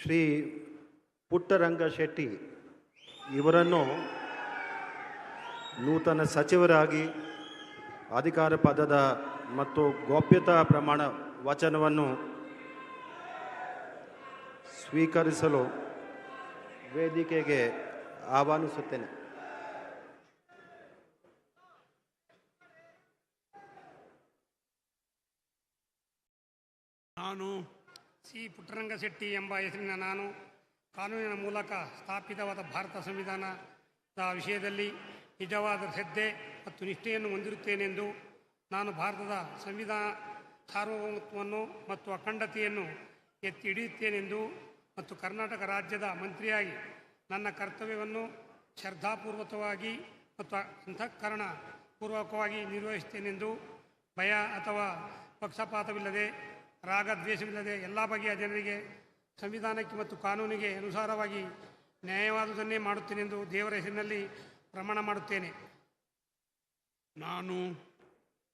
ಶ್ರೀ ಪುಟ್ಟರಂಗ ಶೆಟ್ಟಿ ಇವರನ್ನು ನೂತನ ಸಚಿವರಾಗಿ ಅಧಿಕಾರ ಪದದ ಮತ್ತು ಗೌಪ್ಯತಾ ಪ್ರಮಾಣ ವಚನವನ್ನು ಸ್ವೀಕರಿಸಲು ವೇದಿಕೆಗೆ ಆಹ್ವಾನಿಸುತ್ತೇನೆ. ನಾನು ಸಿ ಪುಟ್ಟರಂಗಶೆಟ್ಟಿ ಎಂಬ ಹೆಸರಿನ ನಾನು ಕಾನೂನಿನ ಮೂಲಕ ಸ್ಥಾಪಿತವಾದ ಭಾರತ ಸಂವಿಧಾನದ ವಿಷಯದಲ್ಲಿ ನಿಜವಾದ ಶ್ರದ್ಧೆ ಮತ್ತು ನಿಷ್ಠೆಯನ್ನು ಹೊಂದಿರುತ್ತೇನೆಂದು ನಾನು ಭಾರತದ ಸಂವಿಧಾನ ಸಾರ್ವಭೌಮತ್ವವನ್ನು ಮತ್ತು ಅಖಂಡತೆಯನ್ನು ಎತ್ತಿ ಹಿಡಿಯುತ್ತೇನೆಂದು ಮತ್ತು ಕರ್ನಾಟಕ ರಾಜ್ಯದ ಮಂತ್ರಿಯಾಗಿ ನನ್ನ ಕರ್ತವ್ಯವನ್ನು ಶ್ರದ್ಧಾಪೂರ್ವಕವಾಗಿ ಮತ್ತು ಅಂತಃಕರಣಪೂರ್ವಕವಾಗಿ ನಿರ್ವಹಿಸುತ್ತೇನೆಂದು ಭಯ ಅಥವಾ ಪಕ್ಷಪಾತವಿಲ್ಲದೆ ರಾಗದ್ವೇಷವಿಲ್ಲದೆ ಎಲ್ಲ ಬಗೆಯ ಜನರಿಗೆ ಸಂವಿಧಾನಕ್ಕೆ ಮತ್ತು ಕಾನೂನಿಗೆ ಅನುಸಾರವಾಗಿ ನ್ಯಾಯವಾದುದನ್ನೇ ಮಾಡುತ್ತೇನೆಂದು ದೇವರ ಹೆಸರಿನಲ್ಲಿ ಪ್ರಮಾಣ ಮಾಡುತ್ತೇನೆ.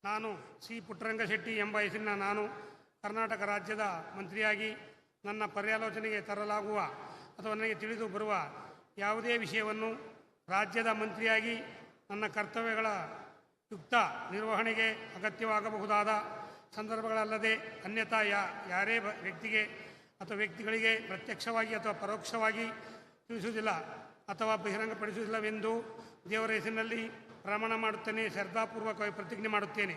ನಾನು ಸಿ ಪುಟ್ಟರಂಗಶೆಟ್ಟಿ ಎಂಬ ಹೆಸರಿನ ನಾನು ಕರ್ನಾಟಕ ರಾಜ್ಯದ ಮಂತ್ರಿಯಾಗಿ ನನ್ನ ಪರ್ಯಾಲೋಚನೆಗೆ ತರಲಾಗುವ ಅಥವಾ ನನಗೆ ತಿಳಿದು ಬರುವ ಯಾವುದೇ ವಿಷಯವನ್ನು ರಾಜ್ಯದ ಮಂತ್ರಿಯಾಗಿ ನನ್ನ ಕರ್ತವ್ಯಗಳ ಯುಕ್ತ ನಿರ್ವಹಣೆಗೆ ಅಗತ್ಯವಾಗಬಹುದಾದ ಸಂದರ್ಭಗಳಲ್ಲದೆ ಅನ್ಯಥಾ ಯಾರೇ ವ್ಯಕ್ತಿಗೆ ಅಥವಾ ವ್ಯಕ್ತಿಗಳಿಗೆ ಪ್ರತ್ಯಕ್ಷವಾಗಿ ಅಥವಾ ಪರೋಕ್ಷವಾಗಿ ತಿಳಿಸುವುದಿಲ್ಲ ಅಥವಾ ಬಹಿರಂಗಪಡಿಸುವುದಿಲ್ಲವೆಂದು ದೇವರ ಹೆಸರಿನಲ್ಲಿ ಪ್ರಮಾಣ ಮಾಡುತ್ತೇನೆ, ಶ್ರದ್ಧಾಪೂರ್ವಕವಾಗಿ ಪ್ರತಿಜ್ಞೆ ಮಾಡುತ್ತೇನೆ.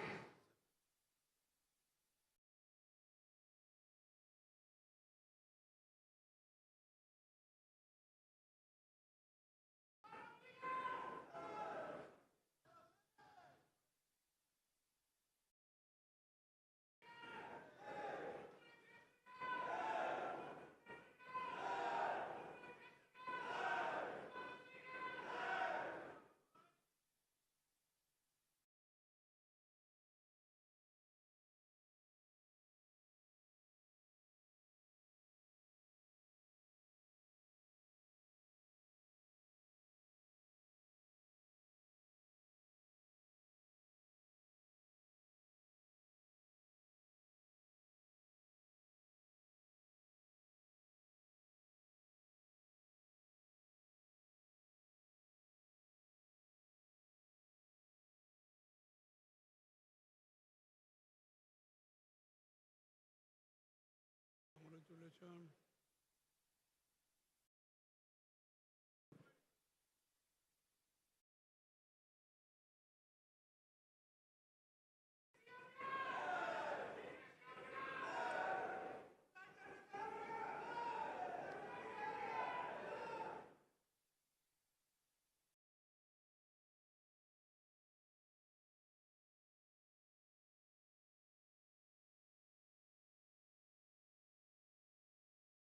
Congratulations.